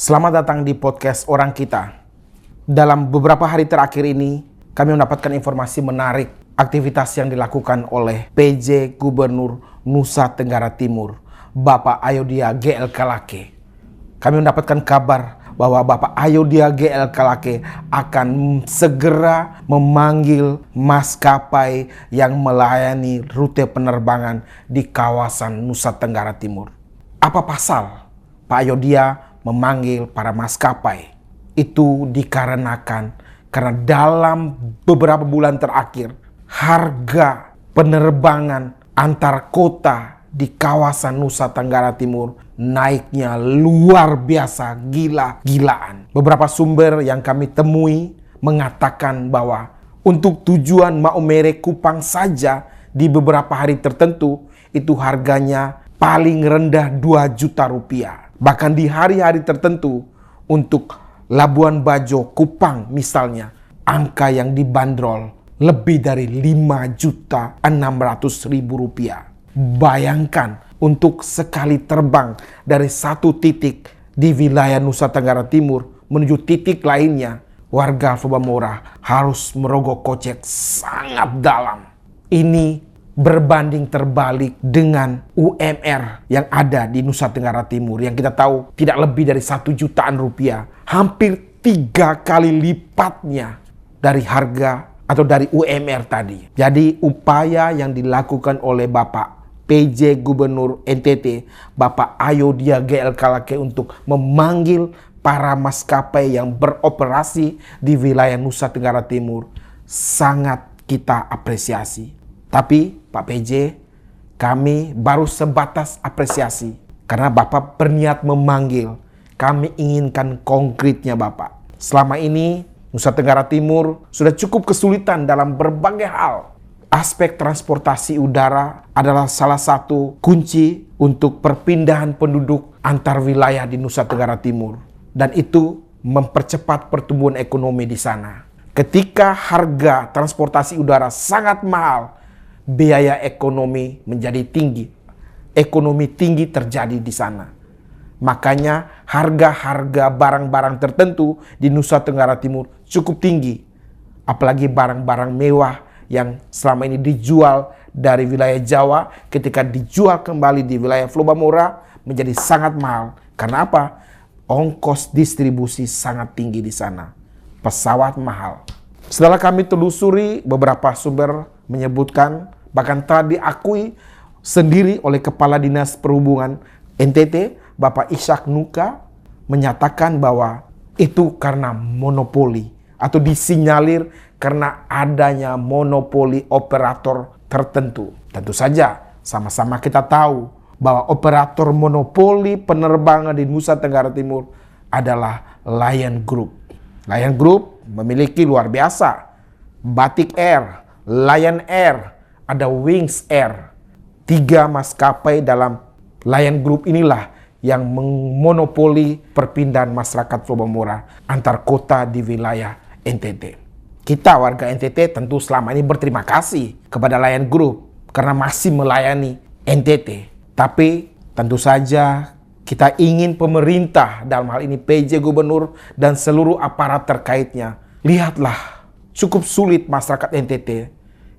Selamat datang di podcast Orang Kita. Dalam beberapa hari terakhir ini, kami mendapatkan informasi menarik aktivitas yang dilakukan oleh PJ Gubernur Nusa Tenggara Timur, Bapak Ayodhya GL Kalake. Kami mendapatkan kabar bahwa Bapak Ayodhya GL Kalake akan segera memanggil maskapai yang melayani rute penerbangan di kawasan Nusa Tenggara Timur. Apa pasal Pak Ayodhya memanggil para maskapai? Itu dikarenakan karena dalam beberapa bulan terakhir harga penerbangan antar kota di kawasan Nusa Tenggara Timur naiknya luar biasa, gila-gilaan. Beberapa sumber yang kami temui mengatakan bahwa untuk tujuan Maumere Kupang saja di beberapa hari tertentu itu harganya paling rendah 2 juta rupiah. Bahkan di hari-hari tertentu untuk Labuan Bajo, Kupang misalnya, angka yang dibanderol lebih dari 5.600.000 rupiah. Bayangkan untuk sekali terbang dari satu titik di wilayah Nusa Tenggara Timur menuju titik lainnya, warga Flobamora harus merogoh kocek sangat dalam. Ini berbanding terbalik dengan UMR yang ada di Nusa Tenggara Timur yang kita tahu tidak lebih dari 1 jutaan rupiah. Hampir 3 kali lipatnya dari harga atau dari UMR tadi. Jadi upaya yang dilakukan oleh Bapak PJ Gubernur NTT, Bapak Ayodhya GL Kalake untuk memanggil para maskapai yang beroperasi di wilayah Nusa Tenggara Timur sangat kita apresiasi. Tapi Pak PJ, kami baru sebatas apresiasi karena Bapak berniat memanggil. Kami inginkan konkretnya Bapak. Selama ini Nusa Tenggara Timur sudah cukup kesulitan dalam berbagai hal. Aspek transportasi udara adalah salah satu kunci untuk perpindahan penduduk antar wilayah di Nusa Tenggara Timur. Dan itu mempercepat pertumbuhan ekonomi di sana. Ketika harga transportasi udara sangat mahal, biaya ekonomi menjadi tinggi. Ekonomi tinggi terjadi di sana. Makanya harga-harga barang-barang tertentu di Nusa Tenggara Timur cukup tinggi. Apalagi barang-barang mewah yang selama ini dijual dari wilayah Jawa, ketika dijual kembali di wilayah Flobamora menjadi sangat mahal. Karena apa? Ongkos distribusi sangat tinggi di sana. Pesawat mahal. Setelah kami telusuri, beberapa sumber menyebutkan, bahkan telah diakui sendiri oleh Kepala Dinas Perhubungan NTT, Bapak Ishak Nuka, menyatakan bahwa itu karena monopoli atau disinyalir karena adanya monopoli operator tertentu. Tentu saja sama-sama kita tahu bahwa operator monopoli penerbangan di Nusa Tenggara Timur adalah Lion Group. Lion Group memiliki luar biasa Batik Air, Lion Air, ada Wings Air. 3 maskapai dalam Lion Group inilah yang memonopoli perpindahan masyarakat Flobamora antar kota di wilayah NTT. Kita warga NTT tentu selama ini berterima kasih kepada Lion Group karena masih melayani NTT. Tapi tentu saja kita ingin pemerintah, dalam hal ini PJ Gubernur dan seluruh aparat terkaitnya, lihatlah cukup sulit masyarakat NTT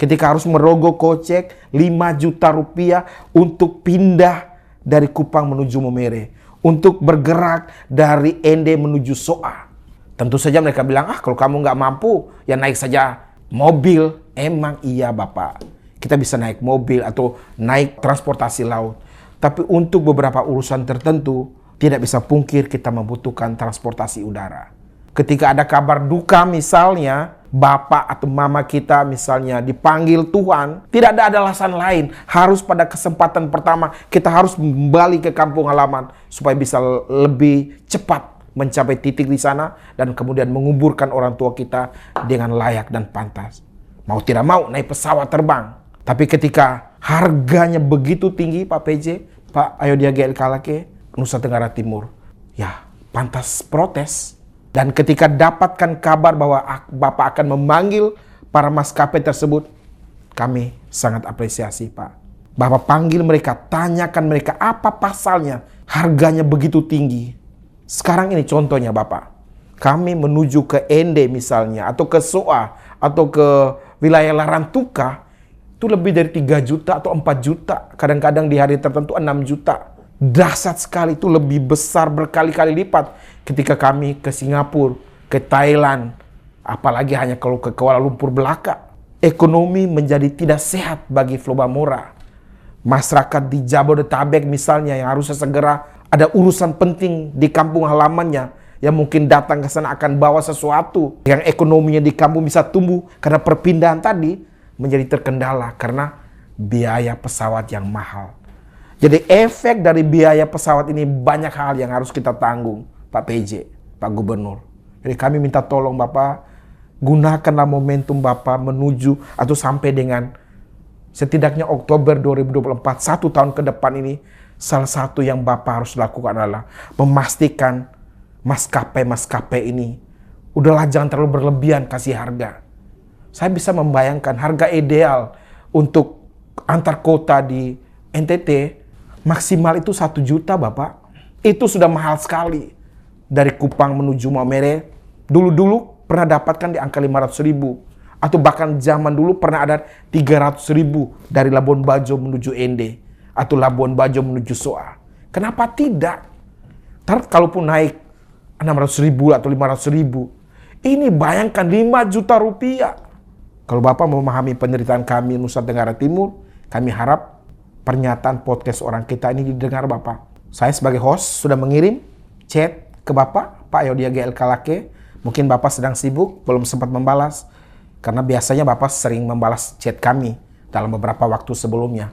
ketika harus merogoh kocek 5 juta rupiah untuk pindah dari Kupang menuju Maumere, untuk bergerak dari Ende menuju Soa. Tentu saja mereka bilang, kalau kamu nggak mampu, ya naik saja mobil. Emang iya Bapak, kita bisa naik mobil atau naik transportasi laut. Tapi untuk beberapa urusan tertentu, tidak bisa pungkir kita membutuhkan transportasi udara. Ketika ada kabar duka misalnya, bapak atau mama kita misalnya dipanggil Tuhan, tidak ada alasan lain. Harus pada kesempatan pertama kita harus kembali ke kampung halaman supaya bisa lebih cepat mencapai titik di sana dan kemudian menguburkan orang tua kita dengan layak dan pantas. Mau tidak mau naik pesawat terbang. Tapi ketika harganya begitu tinggi Pak PJ, Pak Ayodhya GL Kalake, Nusa Tenggara Timur, ya pantas protes. Dan ketika dapatkan kabar bahwa Bapak akan memanggil para maskapai tersebut, kami sangat apresiasi Pak. Bapak panggil mereka, tanyakan mereka apa pasalnya, harganya begitu tinggi. Sekarang ini contohnya Bapak, kami menuju ke Ende misalnya, atau ke Soa, atau ke wilayah Larantuka, itu lebih dari 3 juta atau 4 juta. Kadang-kadang di hari tertentu 6 juta. Dahsyat sekali, itu lebih besar berkali-kali lipat ketika kami ke Singapura, ke Thailand, apalagi hanya kalau ke Kuala Lumpur belaka. Ekonomi menjadi tidak sehat bagi Flobamora. Masyarakat di Jabodetabek misalnya yang harusnya segera ada urusan penting di kampung halamannya, yang mungkin datang ke sana akan bawa sesuatu yang ekonominya di kampung bisa tumbuh karena perpindahan tadi, menjadi terkendala karena biaya pesawat yang mahal. Jadi efek dari biaya pesawat ini banyak hal yang harus kita tanggung, Pak PJ, Pak Gubernur. Jadi kami minta tolong Bapak, gunakanlah momentum Bapak menuju atau sampai dengan setidaknya Oktober 2024, 1 tahun ke depan ini. Salah satu yang Bapak harus lakukan adalah memastikan maskapai-maskapai ini udahlah jangan terlalu berlebihan kasih harga. Saya bisa membayangkan harga ideal untuk antar kota di NTT maksimal itu 1 juta Bapak. Itu sudah mahal sekali. Dari Kupang menuju Maumere, dulu-dulu pernah dapatkan di angka 500.000. Atau bahkan zaman dulu pernah ada 300.000 dari Labuan Bajo menuju Ende. Atau Labuan Bajo menuju Soa. Kenapa tidak? Kalaupun naik 600.000 atau 500.000, ini bayangkan 5 juta rupiah. Kalau Bapak memahami penderitaan kami Nusa Tenggara Timur, kami harap pernyataan podcast orang kita ini didengar Bapak. Saya sebagai host sudah mengirim chat ke Bapak, Pak Yodia GLK Lake. Mungkin Bapak sedang sibuk, belum sempat membalas. Karena biasanya Bapak sering membalas chat kami dalam beberapa waktu sebelumnya.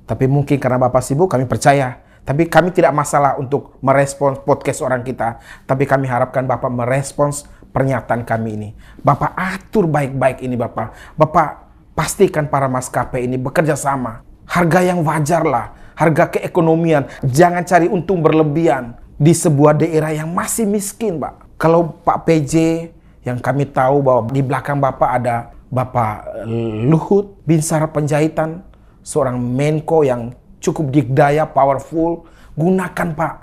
Tapi mungkin karena Bapak sibuk, kami percaya. Tapi kami tidak masalah untuk merespons podcast orang kita. Tapi kami harapkan Bapak merespons pernyataan kami ini. Bapak atur baik-baik ini Bapak. Bapak pastikan para maskapai ini bekerja sama. Harga yang wajar lah. Harga keekonomian. Jangan cari untung berlebihan di sebuah daerah yang masih miskin Pak. Kalau Pak PJ yang kami tahu bahwa di belakang Bapak ada Bapak Luhut Binsar Panjaitan, seorang Menko yang cukup dikdaya, powerful. Gunakan Pak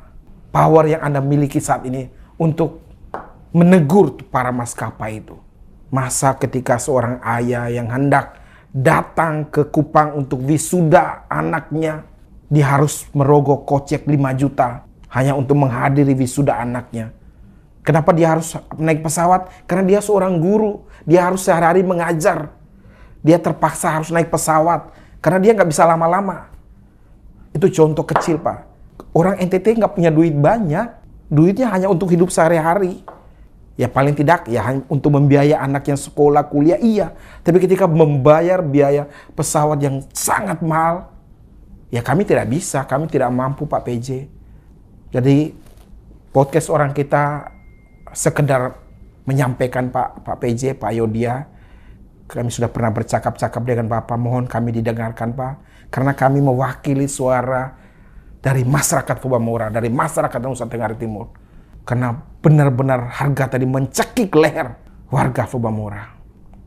power yang Anda miliki saat ini untuk menegur para maskapai itu. Masa ketika seorang ayah yang hendak datang ke Kupang untuk wisuda anaknya, dia harus merogoh kocek 5 juta hanya untuk menghadiri wisuda anaknya. Kenapa dia harus naik pesawat? Karena dia seorang guru. Dia harus sehari-hari mengajar. Dia terpaksa harus naik pesawat. Karena dia nggak bisa lama-lama. Itu contoh kecil Pak. Orang NTT nggak punya duit banyak. Duitnya hanya untuk hidup sehari-hari. Ya paling tidak ya hanya untuk membiayai anak yang sekolah, kuliah, iya. Tapi ketika membayar biaya pesawat yang sangat mahal, ya kami tidak bisa. Kami tidak mampu Pak PJ. Jadi podcast orang kita sekedar menyampaikan Pak PJ, Pak Yodia. Kami sudah pernah bercakap-cakap dengan Bapak, mohon kami didengarkan Pak. Karena kami mewakili suara dari masyarakat Flobamora, dari masyarakat Nusa Tenggara Timur. Karena benar-benar harga tadi mencekik leher warga Flobamora.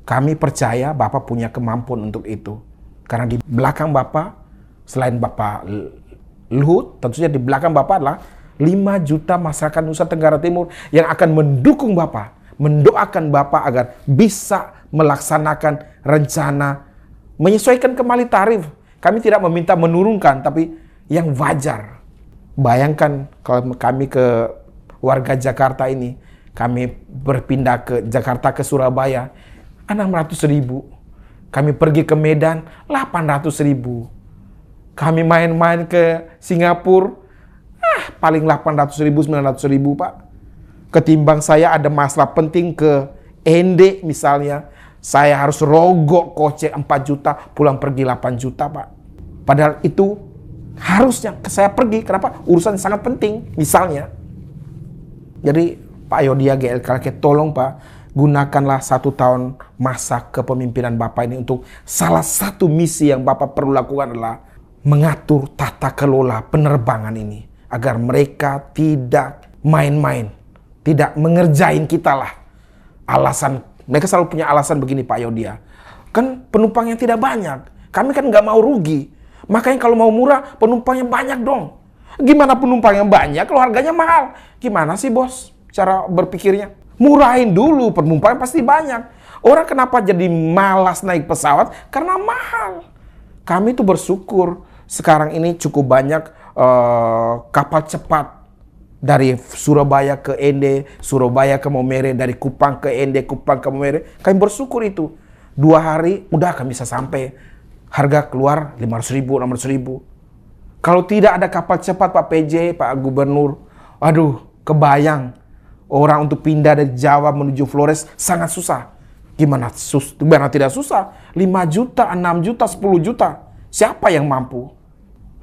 Kami percaya Bapak punya kemampuan untuk itu. Karena di belakang Bapak, selain Bapak Luhut, tentunya di belakang Bapak adalah 5 juta masyarakat Nusa Tenggara Timur yang akan mendukung Bapak, mendoakan Bapak agar bisa melaksanakan rencana menyesuaikan kembali tarif. Kami tidak meminta menurunkan, tapi yang wajar. Bayangkan kalau kami ke warga Jakarta ini, kami berpindah ke Jakarta ke Surabaya, 600.000. Kami pergi ke Medan, 800.000. Kami main-main ke Singapura, paling 800.000, 900.000 Pak. Ketimbang saya ada masalah penting ke Ende misalnya, saya harus rogok kocek 4 juta, pulang pergi 8 juta Pak. Padahal itu harusnya saya pergi, kenapa? Urusan sangat penting misalnya. Jadi Pak Yodia GLK, tolong Pak, gunakanlah 1 tahun masa kepemimpinan Bapak ini untuk salah satu misi yang Bapak perlu lakukan adalah mengatur tata kelola penerbangan ini. Agar mereka tidak main-main, tidak mengerjain kita lah. Alasan, mereka selalu punya alasan begini Pak Yodia. Kan penumpangnya tidak banyak, kami kan nggak mau rugi. Makanya kalau mau murah, penumpangnya banyak dong. Gimana penumpang yang banyak kalau harganya mahal? Gimana sih bos cara berpikirnya? Murahin dulu, penumpang pasti banyak. Orang kenapa jadi malas naik pesawat? Karena mahal. Kami tuh bersyukur sekarang ini cukup banyak kapal cepat dari Surabaya ke Ende, Surabaya ke Maumere, dari Kupang ke Ende, Kupang ke Maumere. Kami bersyukur itu. 2 hari udah kami bisa sampai. Harga keluar 500.000, 600.000. Kalau tidak ada kapal cepat Pak PJ, Pak Gubernur, aduh kebayang orang untuk pindah dari Jawa menuju Flores sangat susah. Gimana tidak susah? 5 juta, 6 juta, 10 juta. Siapa yang mampu?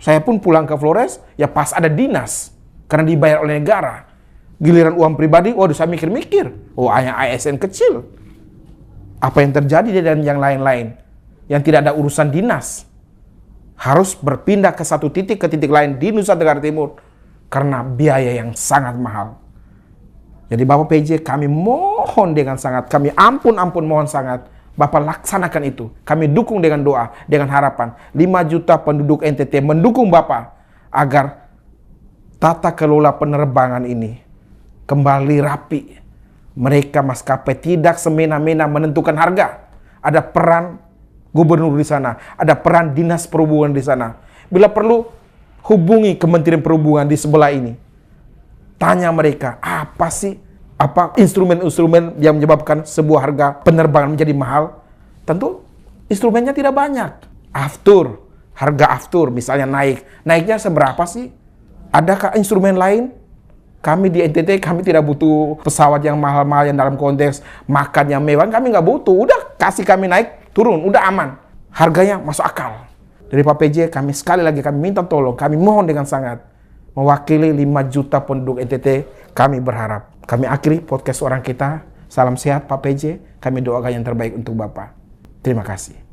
Saya pun pulang ke Flores, ya pas ada dinas. Karena dibayar oleh negara. Giliran uang pribadi, waduh saya mikir-mikir. Oh, hanya ASN kecil. Apa yang terjadi dan yang lain-lain. Yang tidak ada urusan dinas. Harus berpindah ke satu titik ke titik lain di Nusa Tenggara Timur. Karena biaya yang sangat mahal. Jadi Bapak PJ kami mohon dengan sangat. Kami ampun mohon sangat. Bapak laksanakan itu. Kami dukung dengan doa, dengan harapan. 5 juta penduduk NTT mendukung Bapak. Agar tata kelola penerbangan ini kembali rapi. Mereka maskapai tidak semena-mena menentukan harga. Ada peran gubernur di sana. Ada peran dinas perhubungan di sana. Bila perlu, hubungi Kementerian Perhubungan di sebelah ini. Tanya mereka, apa sih? Apa instrumen-instrumen yang menyebabkan sebuah harga penerbangan menjadi mahal? Tentu instrumennya tidak banyak. Aftur, harga aftur misalnya naik. Naiknya seberapa sih? Adakah instrumen lain? Kami di NTT, kami tidak butuh pesawat yang mahal-mahal yang dalam konteks makan yang mewah. Kami nggak butuh. Udah kasih kami naik, turun. Udah aman. Harganya masuk akal. Dari Pak PJ, kami sekali lagi kami minta tolong. Kami mohon dengan sangat. Mewakili 5 juta penduduk NTT, kami berharap. Kami akhiri podcast orang kita. Salam sehat Pak PJ. Kami doakan yang terbaik untuk Bapak. Terima kasih.